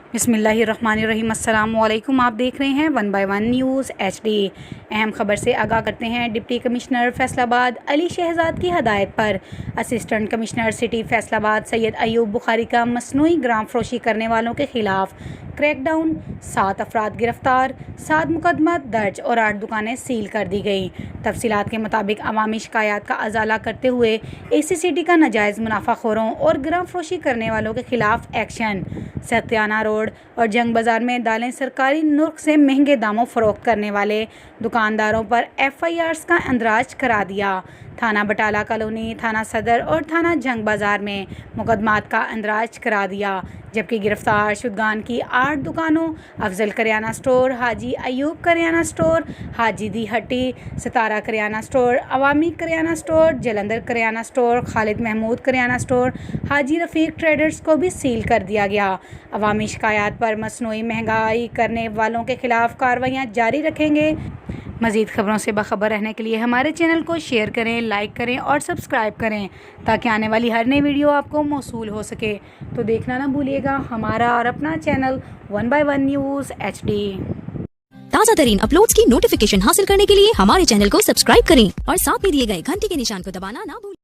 बिस्मिल्लाहिर्रहमानिर्रहीम। अस्सलाम वालेकुम। आप देख रहे हैं 1 बाय 1 न्यूज़ HD। अहम खबर से आगाह करते हैं। डिप्टी कमिश्नर फैसलाबाद अली शहजाद की हदायत पर assistant commissioner city Faisalabad Syed Ayub Bukhari का मसनूई ग्राम फरोशी करने वालों के खिलाफ क्रैकडाउन, 7 अफराद गिरफ्तार, 7 मुकदमा दर्ज और 8 दुकानें सील कर दी गई। तफसीलात के मुताबिक अवामी शिकायत का अजाला करते हुए ACCT का नाजायज़ मुनाफाखोरों और ग्राम फरोशी करने वालों के खिलाफ एक्शन। सत्याना रोड और जंग बाज़ार में दालें सरकारी नुर्ख से महंगे दामों फ़रोख्त करने वाले दुकानदारों पर FIRs का अंदराज करा दिया। थाना बटाला कॉलोनी, थाना सदर और थाना जंग बाज़ार में मुकदमात का अंदराज करा दिया, जबकि गिरफ्तार शुदगान की 8 दुकानों Afzal karyana store, Haji Ayub karyana store, Haji Di Hatti, Sitara karyana store, Awami karyana store, Jalandhar karyana store, Khalid Mahmood karyana store, Haji Rafiq traders को भी सील कर दिया गया। अवामी शिकायत पर मसनूई महंगाई करने वालों के खिलाफ कार्रवाइयाँ जारी रखेंगे। मज़ीद खबरों से बाखबर रहने के लिए हमारे चैनल को शेयर करें, लाइक करें और सब्सक्राइब करें ताकि आने वाली हर नई वीडियो आपको मौसूल हो सके। तो देखना ना भूलिएगा हमारा और अपना चैनल 1 बाय 1 न्यूज़ HD। ताज़ा तरीन अपलोड्स की नोटिफिकेशन हासिल करने के लिए हमारे चैनल को सब्सक्राइब करें और साथ में दिए गए घंटी के निशान को दबाना ना भूलें।